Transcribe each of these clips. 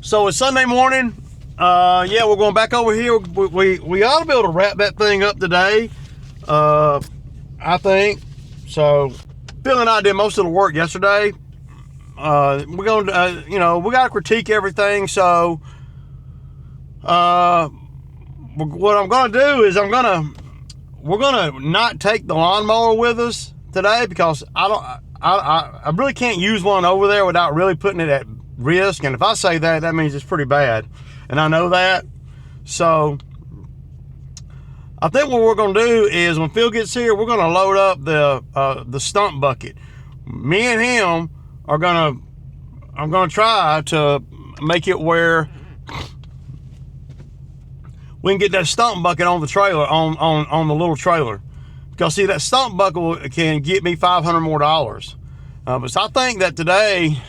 So it's Sunday morning. Yeah, we're going back over here. We ought to be able to wrap that thing up today. I think. So Phil and I did most of the work yesterday. We're going to, we got to critique everything. So what I'm going to do is we're going to not take the lawnmower with us today, because I really can't use one over there without really putting it at risk. And if I say that, that means it's pretty bad. And I know that. So I think what we're going to do is when Phil gets here, we're going to load up the stump bucket. Me and him are I'm going to try to make it where we can get that stump bucket on the trailer, on the little trailer. Because see, that stump bucket can get me $500 more. But so I think that today,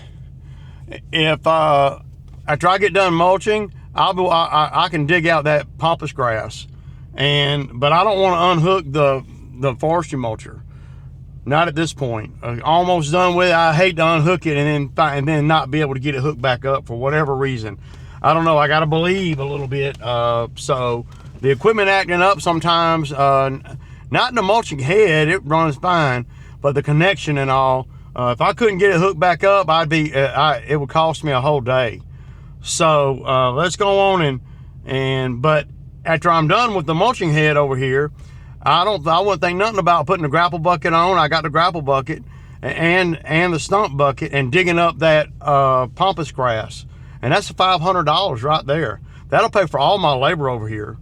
if after I get done mulching, I can dig out that pampas grass, but I don't want to unhook the forestry mulcher. Not at this point. Almost done with it. I hate to unhook it and then not be able to get it hooked back up for whatever reason. I don't know. I got to believe a little bit. So the equipment acting up sometimes. Not the mulching head, it runs fine, but the connection and all. If I couldn't get it hooked back up, it would cost me a whole day. So let's go on but after I'm done with the mulching head over here, I wouldn't think nothing about putting the grapple bucket on. I got the grapple bucket and the stump bucket and digging up that pampas grass, and that's $500 right there. That'll pay for all my labor over here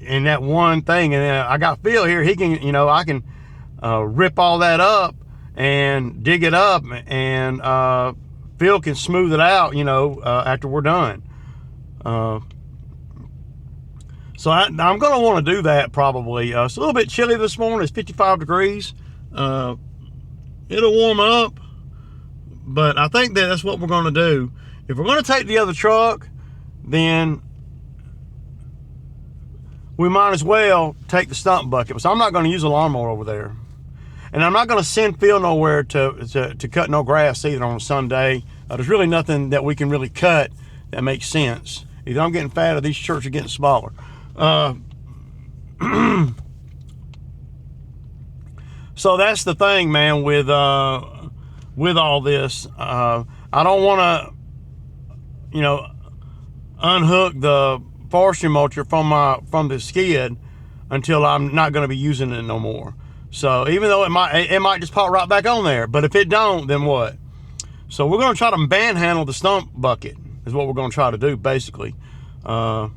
in that one thing. And then I got Phil here. He can, I can rip all that up and dig it up, and Phil can smooth it out, after we're done. So I'm going to want to do that probably. It's a little bit chilly this morning. It's 55 degrees. It'll warm up, but I think that's what we're going to do. If we're going to take the other truck, then we might as well take the stump bucket. So I'm not going to use a lawnmower over there. And I'm not going to send Phil nowhere to cut no grass either on a Sunday. There's really nothing that we can really cut that makes sense. Either I'm getting fat or these shirts are getting smaller. So that's the thing, man, with all this. I don't want to, unhook the forestry mulcher from the skid until I'm not going to be using it no more. So even though it might just pop right back on there, but if it don't, then what? So we're going to try to manhandle the stump bucket is what we're going to try to do, basically. That's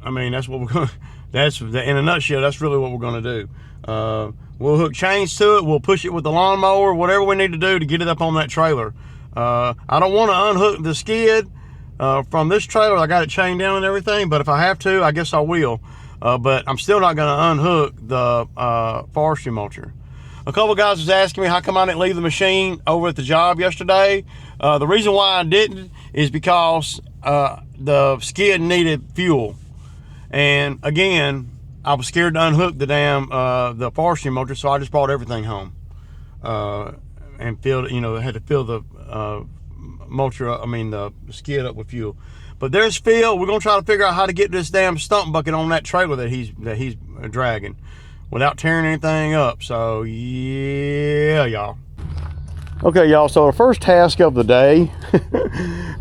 what we're going. In a nutshell, that's really what we're going to do. We'll hook chains to it. We'll push it with the lawnmower, whatever we need to do to get it up on that trailer. I don't want to unhook the skid from this trailer. I got it chained down and everything, but if I have to, I guess I will. But I'm still not going to unhook the forestry mulcher. A couple guys was asking me how come I didn't leave the machine over at the job yesterday. The reason why I didn't is because the skid needed fuel. And again, I was scared to unhook the damn the forestry mulcher, so I just brought everything home and filled. Had to fill the the skid up with fuel. But there's Phil. We're gonna try to figure out how to get this damn stump bucket on that trailer that he's dragging without tearing anything up. So yeah, y'all. Okay, y'all. So the first task of the day,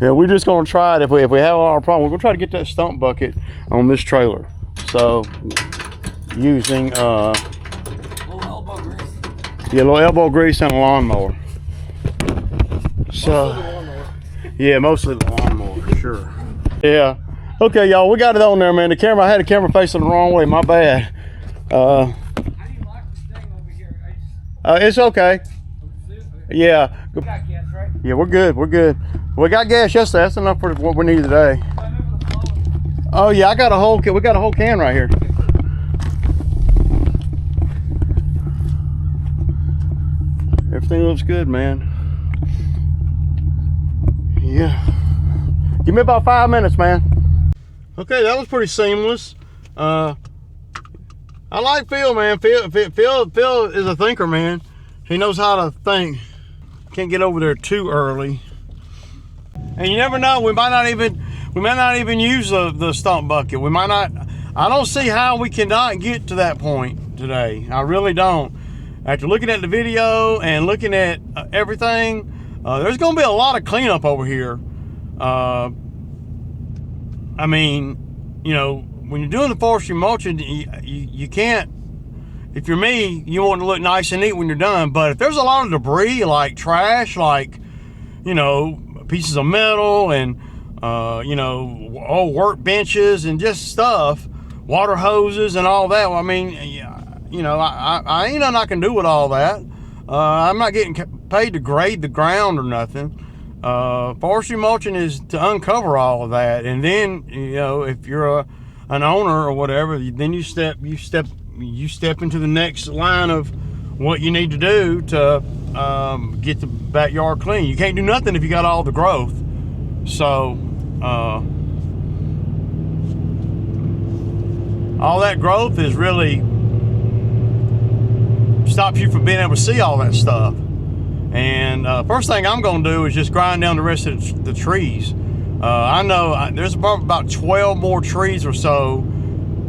we're just gonna try it. If we have a lot of problem, we're gonna try to get that stump bucket on this trailer. So using little elbow grease. Yeah, a little elbow grease and a lawnmower. So yeah, mostly the lawnmower, for sure. Yeah. Okay, y'all, we got it on there, man. I had the camera facing the wrong way. My bad. How do you lock this thing over here? It's okay. Yeah. We got gas, right? Yeah, we're good. We're good. We got gas yesterday. That's enough for what we need today. Oh yeah, we got a whole can right here. Everything looks good, man. Yeah. Give me about 5 minutes, man. Okay, that was pretty seamless. I like Phil, man. Phil is a thinker, man. He knows how to think. Can't get over there too early. And you never know, we might not even use the stump bucket. We might not. I don't see how we cannot get to that point today. I really don't. After looking at the video and looking at everything, there's going to be a lot of cleanup over here. I mean, you know, when you're doing the forestry mulching, you can't, if you're me, you want to look nice and neat when you're done. But if there's a lot of debris, like trash, like, you know, pieces of metal and, you know, old work benches and just stuff, water hoses and all that, well, I mean, you know, I ain't nothing I can do with all that. I'm not getting paid to grade the ground or nothing. Forestry mulching is to uncover all of that, and then, you know, if you're an owner or whatever, then you step into the next line of what you need to do to get the backyard clean. You can't do nothing if you got all the growth. So all that growth is really stops you from being able to see all that stuff. And first thing I'm going to do is just grind down the rest of the trees. I know there's about 12 more trees or so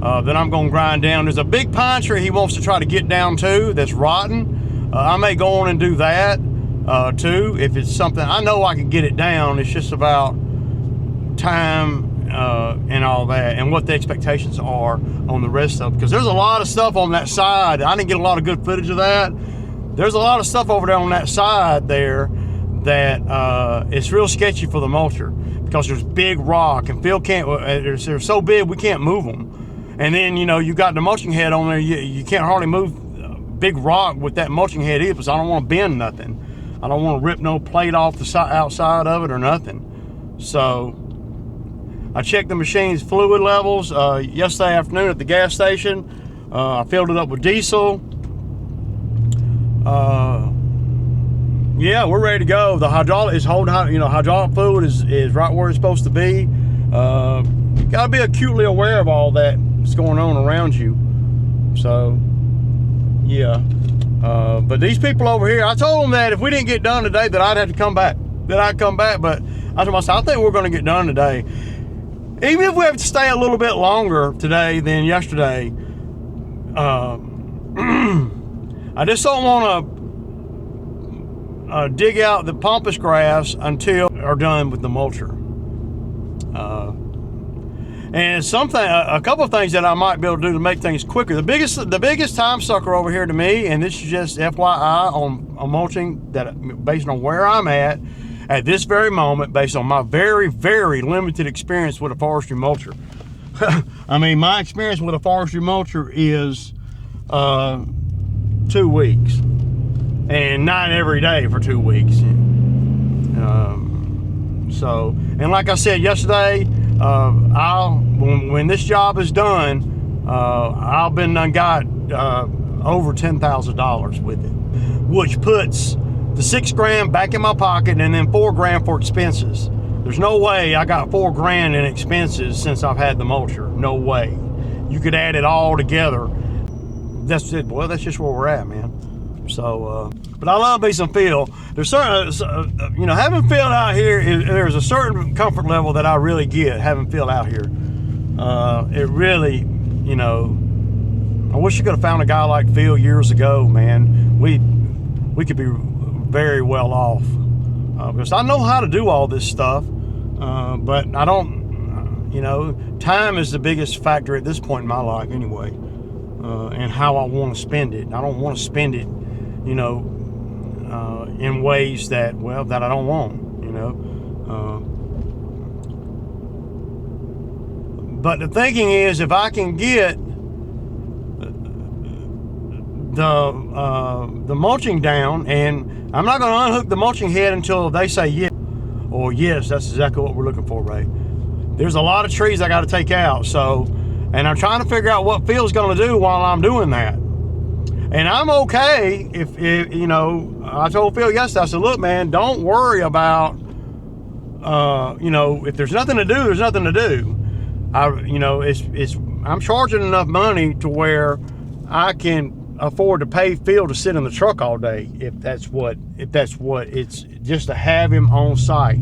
that I'm going to grind down. There's a big pine tree he wants to try to get down to that's rotten. I may go on and do that too if it's something. I know I can get it down. It's just about time and all that, and what the expectations are on the rest of it. Because there's a lot of stuff on that side. I didn't get a lot of good footage of that. There's a lot of stuff over there on that side there that it's real sketchy for the mulcher, because there's big rock, and Phil can't, they're so big we can't move them. And then, you know, you got the mulching head on there, you can't hardly move big rock with that mulching head either, because I don't want to bend nothing. I don't want to rip no plate off the outside of it or nothing. So I checked the machine's fluid levels yesterday afternoon at the gas station. I filled it up with diesel. Yeah, we're ready to go. The hydraulic is holding, you know, hydraulic fluid is right where it's supposed to be. You gotta be acutely aware of all that's going on around you. So, yeah. But these people over here, I told them that if we didn't get done today, that I'd have to come back. That I'd come back, but I told myself, I think we're gonna get done today. Even if we have to stay a little bit longer today than yesterday, I just don't want to dig out the pampas grass until we're done with the mulcher. And a couple of things that I might be able to do to make things quicker. The biggest time sucker over here to me, and this is just FYI on mulching, that based on where I'm at this very moment, based on my very, very limited experience with a forestry mulcher. I mean, my experience with a forestry mulcher is 2 weeks, and not every day for 2 weeks. So, and like I said yesterday, when this job is done, I've been done got over $10,000 with it, which puts the $6 grand back in my pocket, and then $4 grand for expenses. There's no way I got $4 grand in expenses since I've had the mulcher. No way. You could add it all together. That's it, boy. That's just where we're at, man. So, but I love me some Phil. There's certain, you know, having Phil out here, there's a certain comfort level that I really get having Phil out here. It really, you know, I wish you could have found a guy like Phil years ago, man. We could be very well off, because I know how to do all this stuff, but I don't, you know, time is the biggest factor at this point in my life anyway, and how I want to spend it. I don't want to spend it, you know, in ways that, well, that I don't want, you know. But the thinking is, if I can get the mulching down, and I'm not going to unhook the mulching head until they say yes, or yes, that's exactly what we're looking for, Ray. There's a lot of trees I got to take out, so, and I'm trying to figure out what Phil's going to do while I'm doing that. And I'm okay if you know, I told Phil yesterday, I said, look, man, don't worry about, you know, if there's nothing to do, there's nothing to do. You know, I'm charging enough money to where I can afford to pay Phil to sit in the truck all day, if that's what it's just to have him on site.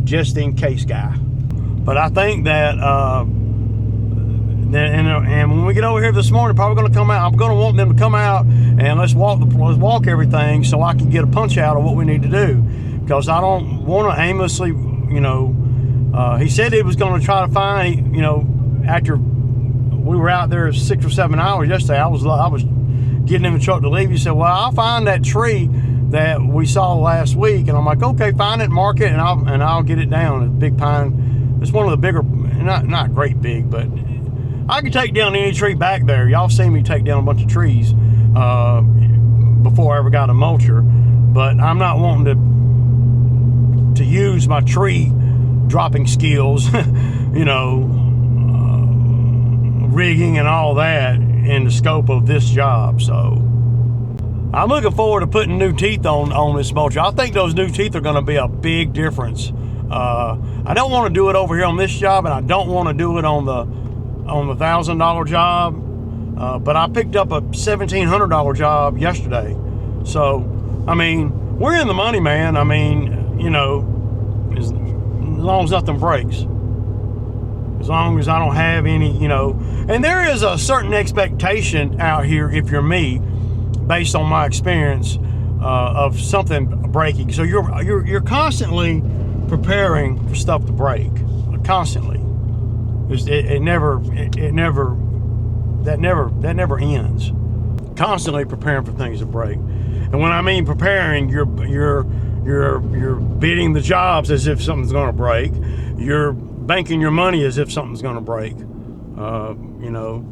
just in case guy. But I think that and when we get over here this morning, probably going to come out. I'm going to want them to come out and let's walk everything so I can get a punch out of what we need to do, because I don't want to aimlessly, you know. He said he was going to try to find, you know, after we were out there 6 or 7 hours yesterday. I was getting in the truck to leave. He said, well, I'll find that tree that we saw last week. And I'm like, okay, find it, mark it, and I'll get it down. It's a big pine. It's one of the bigger, not great big, but I could take down any tree back there. Y'all seen me take down a bunch of trees before I ever got a mulcher, but I'm not wanting to use my tree dropping skills, you know, rigging and all that in the scope of this job. So I'm looking forward to putting new teeth on this mulcher. I think those new teeth are going to be a big difference. I don't want to do it over here on this job, and I don't want to do it on the $1,000 job, but I picked up a $1,700 job yesterday. So I mean, we're in the money, man. I mean, you know, as long as nothing breaks, as long as I don't have any, you know. And there is a certain expectation out here, if you're me, based on my experience, of something breaking. So you're constantly preparing for stuff to break, constantly. That never ends. Constantly preparing for things to break. And when I mean preparing, you're bidding the jobs as if something's going to break. You're banking your money as if something's going to break. You know.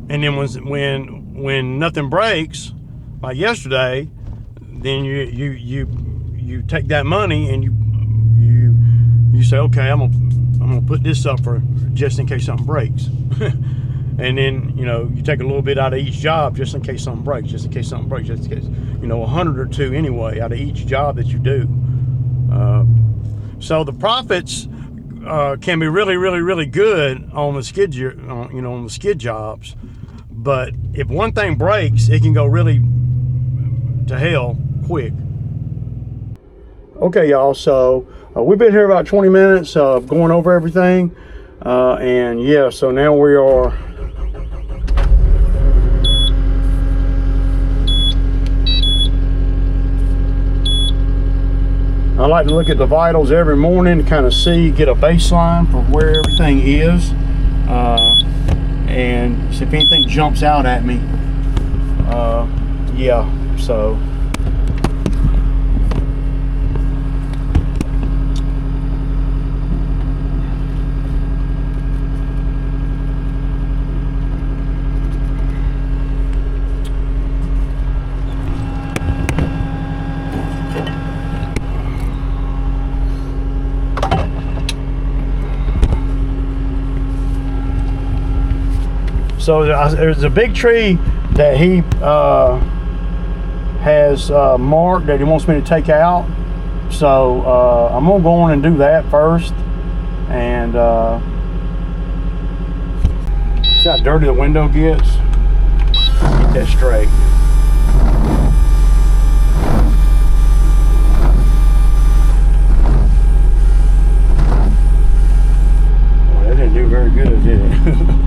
And then when nothing breaks, like yesterday, then you take that money and you say, okay, I'm gonna put this up for just in case something breaks. And then, you know, you take a little bit out of each job just in case something breaks, just in case something breaks, just in case, you know, 100 or 2 anyway out of each job that you do. So the profits can be really, really, really good on the skid, on the skid jobs. But if one thing breaks, it can go really to hell quick. Okay, y'all, so we've been here about 20 minutes going over everything. And yeah, so now we are I like to look at the vitals every morning to kind of get a baseline for where everything is. And see if anything jumps out at me. Yeah, so. So there's a big tree that he has marked that he wants me to take out. So I'm gonna go on and do that first. And see how dirty the window gets? Get that straight. Well, that didn't do very good, did it?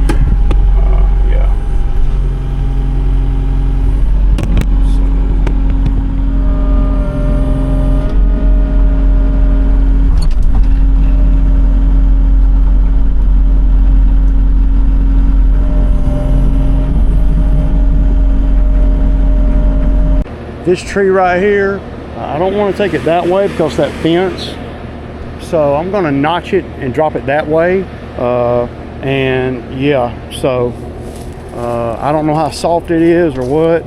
This tree right here, I don't want to take it that way because that fence. So I'm going to notch it and drop it that way. And yeah, so I don't know how soft it is or what,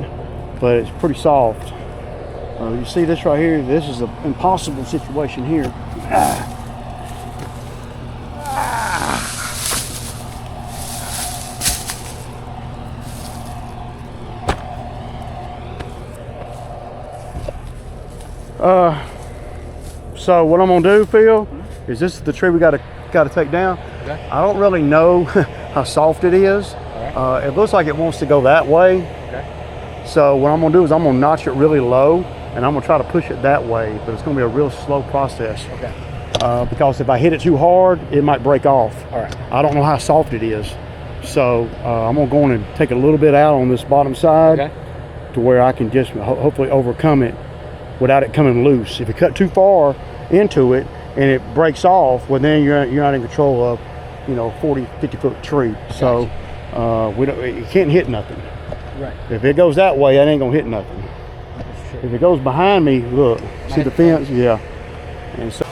but it's pretty soft. You see this right here? This is an impossible situation here. So what I'm gonna do, Phil, is this is the tree we gotta take down. Okay. I don't really know how soft it is. Right. It looks like it wants to go that way. Okay. So what I'm gonna do is I'm gonna notch it really low and I'm gonna try to push it that way, but it's gonna be a real slow process. Okay. Because if I hit it too hard, it might break off. All right. I don't know how soft it is. So I'm gonna go in and take a little bit out on this bottom side, Okay. to where I can just hopefully overcome it without it coming loose. If you cut too far into it and it breaks off, well then you're not in control of, 40, 50 foot tree. So you can't hit nothing. Right. If it goes that way, it ain't gonna hit nothing. If it goes behind me, look, see the fence? Yeah. And so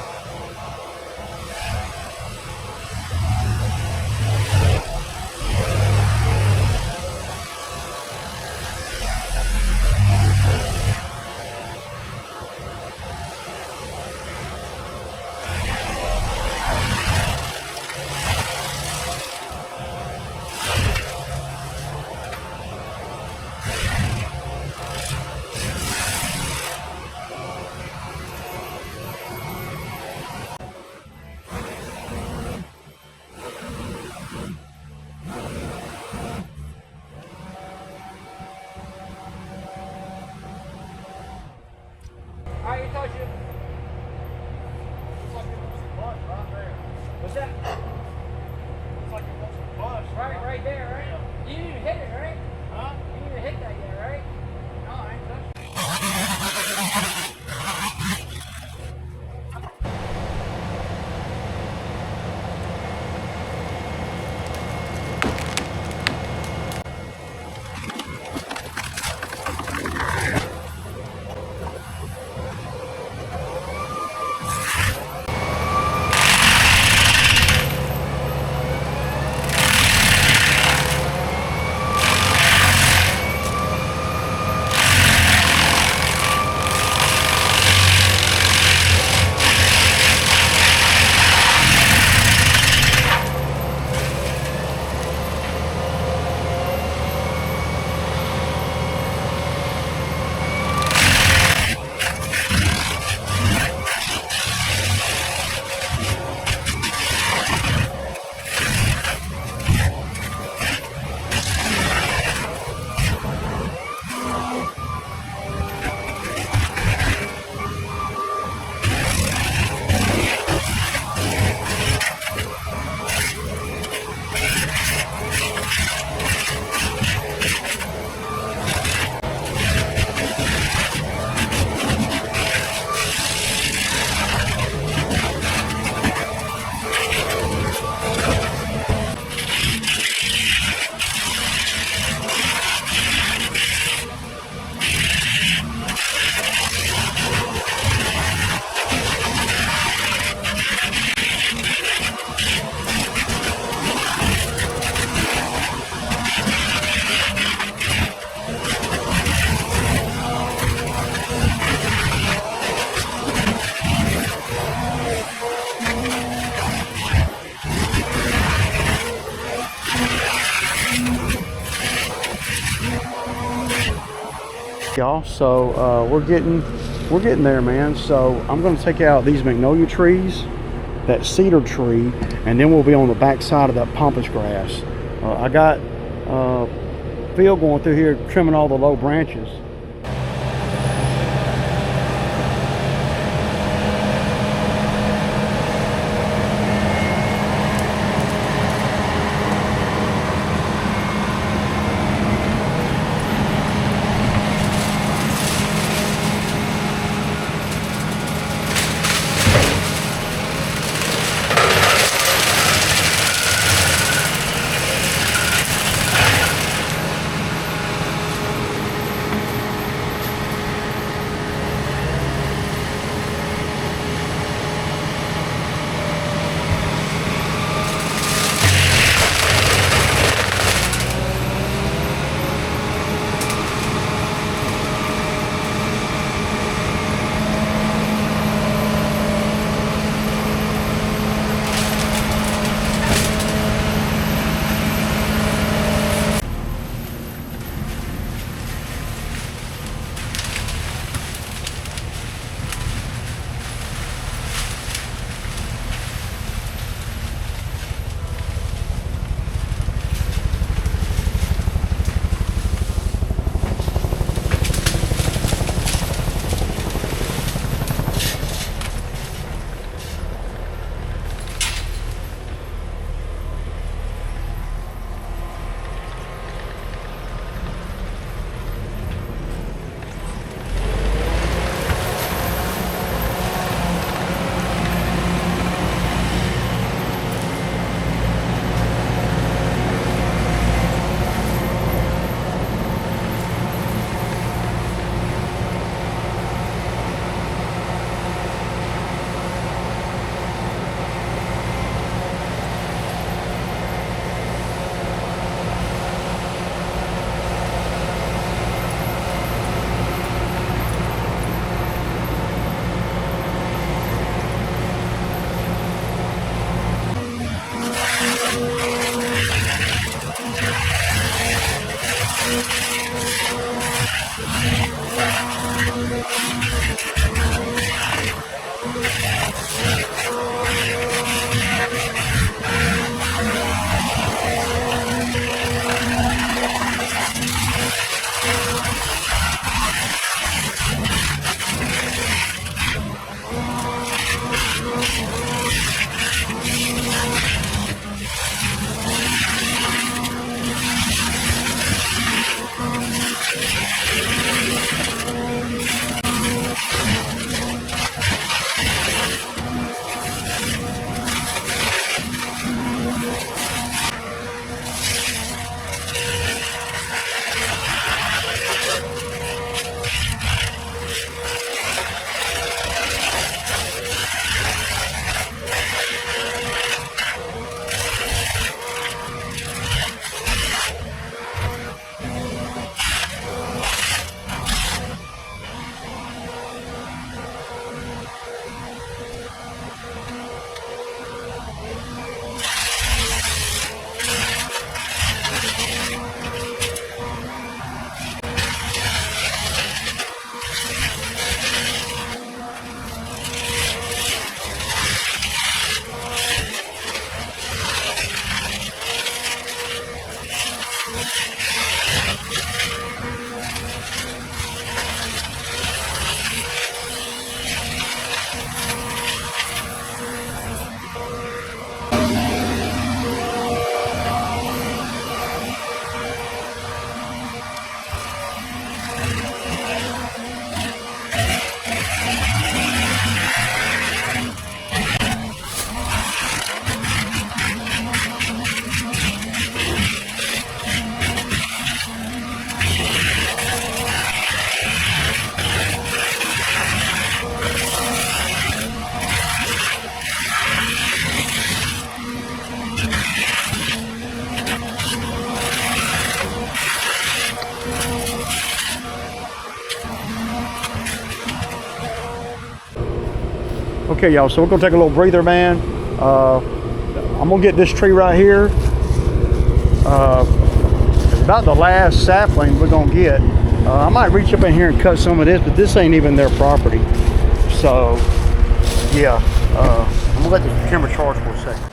All right, you touch it. looks like it wants to bust right there. What's that? Looks like it wants to bust. Right there, right? Yeah. You didn't even hit it, right? Huh? You didn't even hit that yet, right? No, I ain't touched it. Y'all, so we're getting there, man. So I'm going to take out these magnolia trees, that cedar tree, and then we'll be on the back side of that pampas grass. I got Phil going through here trimming all the low branches. Okay, y'all, so we're gonna take a little breather, man. I'm gonna get this tree right here. It's about the last sapling we're gonna get. I might reach up in here and cut some of this, but this ain't even their property. So, yeah, I'm gonna let the camera charge for a second.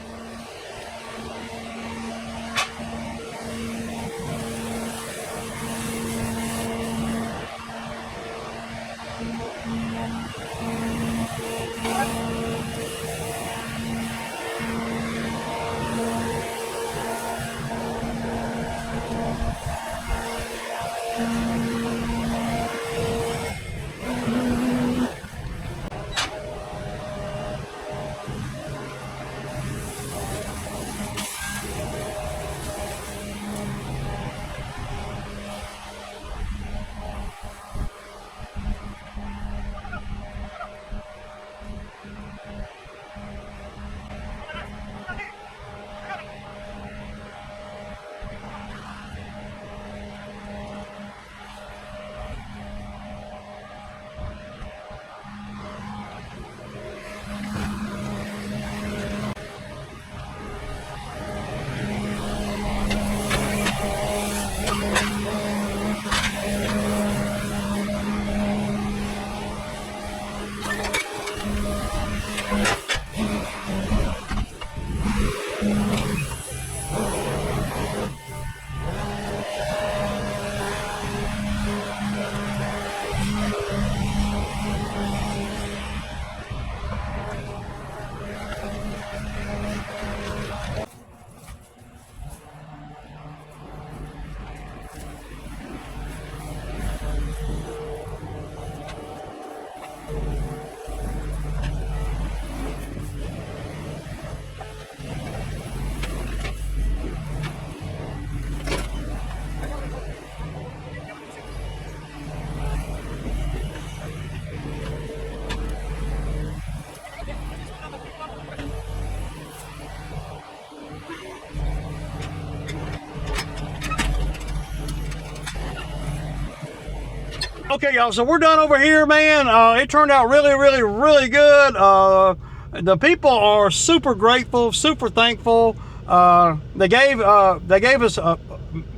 Okay, y'all, so we're done over here, man. It turned out really good. The people are super grateful, super thankful. They gave us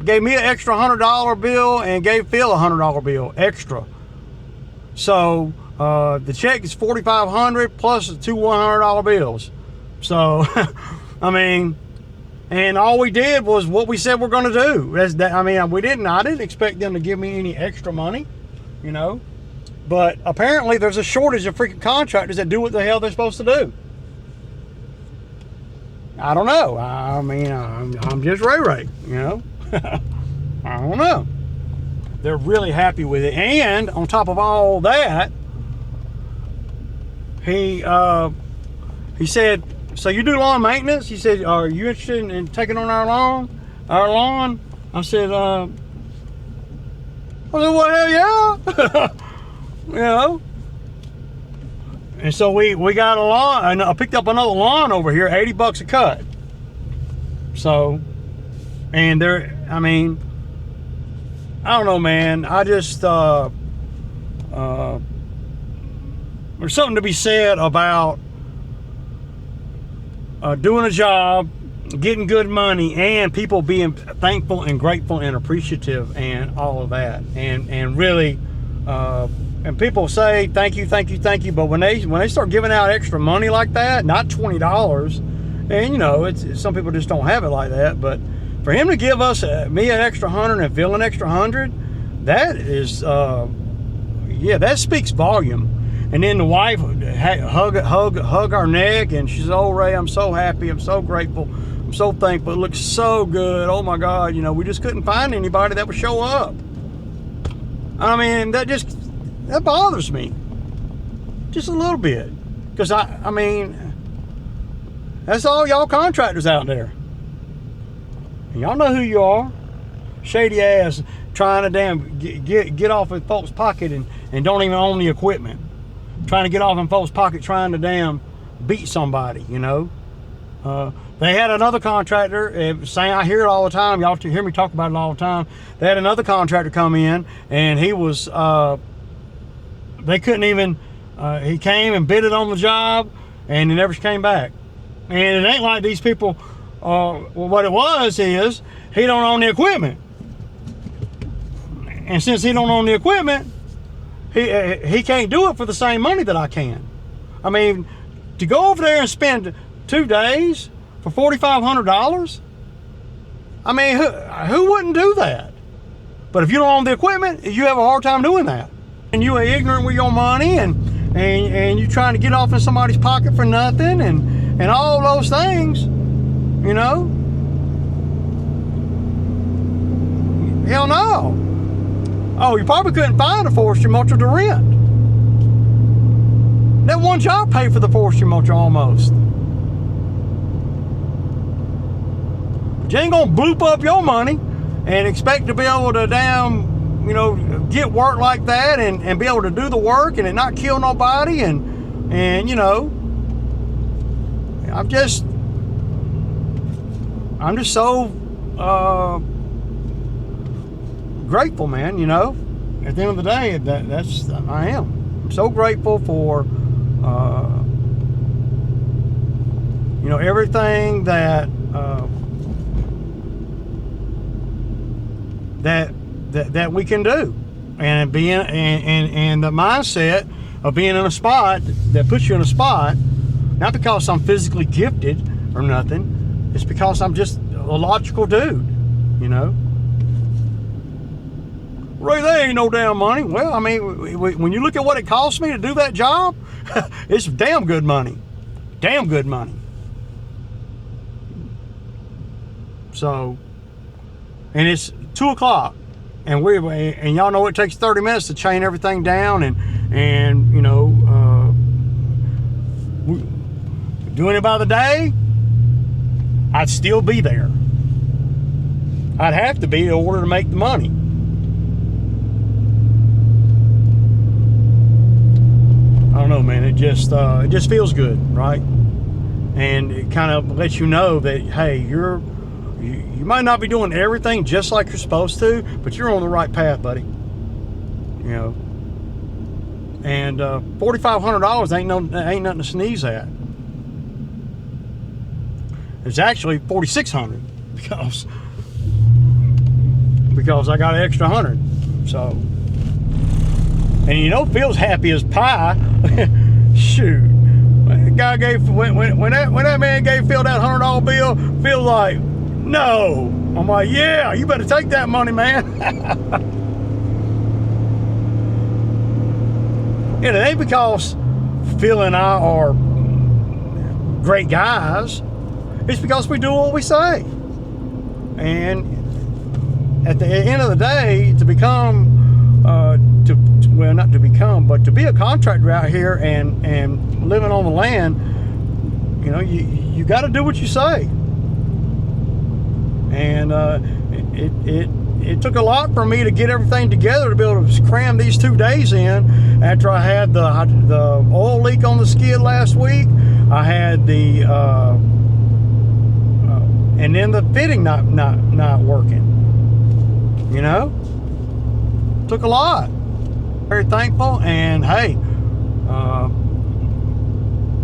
gave me an extra $100 bill and gave Phil a $100 bill extra. So the check is $4,500 plus the two $100 bills. So I mean, and all we did was what we said we're going to do. I didn't expect them to give me any extra money, you know. But apparently there's a shortage of freaking contractors that do what the hell they're supposed to do. I don't know. I mean, I'm just Ray, you know. I don't know. They're really happy with it. And on top of all that, he said, so you do lawn maintenance? He said, are you interested in taking on our lawn? I said, well, hell yeah. You know. And so we got a lawn, and I picked up another lawn over here, $80 a cut. So, and I mean, I don't know, man. I just, there's something to be said about doing a job, getting good money, and people being thankful and grateful and appreciative and all of that. And really, and people say thank you, but when they start giving out extra money like that, not $20, and you know, it's some people just don't have it like that, but for him to give us me an extra 100 and Phil an extra 100, that is yeah, that speaks volume. And then the wife hug our neck, and she says, "Oh Ray, I'm so happy, I'm so grateful, I'm so thankful. It looks so good. Oh my God, you know, we just couldn't find anybody that would show up." I mean, that bothers me just a little bit, because I mean, that's all y'all contractors out there. And y'all know who you are. Shady ass trying to damn get off in folks' pocket and don't even own the equipment. Trying to get off in folks' pocket, trying to damn beat somebody, you know. They had another contractor saying, I hear it all the time. Y'all hear me talk about it all the time. They had another contractor come in, and he was, they couldn't even He came and bid it on the job, and he never came back. And it ain't like these people. Well, what it was is he don't own the equipment, and since he don't own the equipment, he can't do it for the same money that I can. I mean, to go over there and spend 2 days for $4,500. I mean, who wouldn't do that? But if you don't own the equipment, you have a hard time doing that. And you are ignorant with your money, and you trying to get off in somebody's pocket for nothing, and all those things, you know? Hell no. Oh, you probably couldn't find a forestry mulcher to rent. That one job paid for the forestry mulcher almost. But you ain't gonna bloop up your money and expect to be able to get work like that and be able to do the work and it not kill nobody and you know, I'm just so grateful, man. You know, at the end of the day, I am. I'm so grateful for everything that that we can do, and being and the mindset of being in a spot that puts you in a spot, not because I'm physically gifted or nothing, it's because I'm just a logical dude, you know. Ray, that ain't no damn money. Well, I mean, when you look at what it cost me to do that job, it's damn good money. Damn good money. So, and it's 2 o'clock, and y'all know it takes 30 minutes to chain everything down, and you know, doing it by the day, I'd still be there. I'd have to be in order to make the money. I don't know, man. It just feels good, right? And it kind of lets you know that, hey, you might not be doing everything just like you're supposed to, but you're on the right path, buddy. You know. And $4,500 ain't nothing to sneeze at. It's actually $4,600 because I got an extra 100. So, and you know, Phil's happy as pie. Shoot, the guy when that man gave Phil that $100 bill, Phil's like, no. I'm like, yeah, you better take that money, man. And it ain't because Phil and I are great guys. It's because we do what we say. And at the end of the day, to become, not to become, but to be a contractor out here and living on the land, you know, you got to do what you say. And it took a lot for me to get everything together to be able to cram these 2 days in. After I had the oil leak on the skid last week, I had the and then the fitting not working. You know, took a lot. Very thankful, and hey,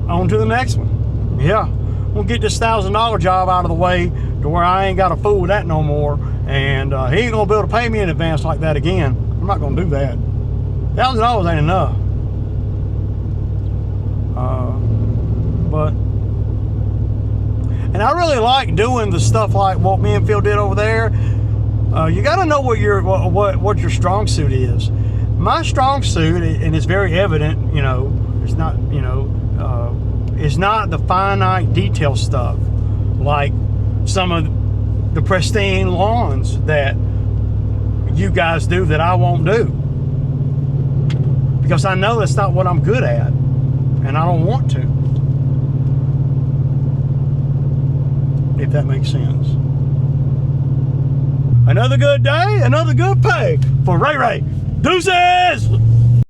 on to the next one. Yeah, we'll get this $1,000 job out of the way to where I ain't got to fool with that no more, and he ain't gonna be able to pay me in advance like that again. I'm not gonna do that. $1,000 ain't enough. And I really like doing the stuff like what me and Phil did over there. You got to know what your strong suit is. My strong suit, and it's very evident, you know, it's not, you know, it's not the finite detail stuff like some of the pristine lawns that you guys do that I won't do, because I know that's not what I'm good at, and I don't want to, if that makes sense. Another good day, another good pay for Ray. Deuces!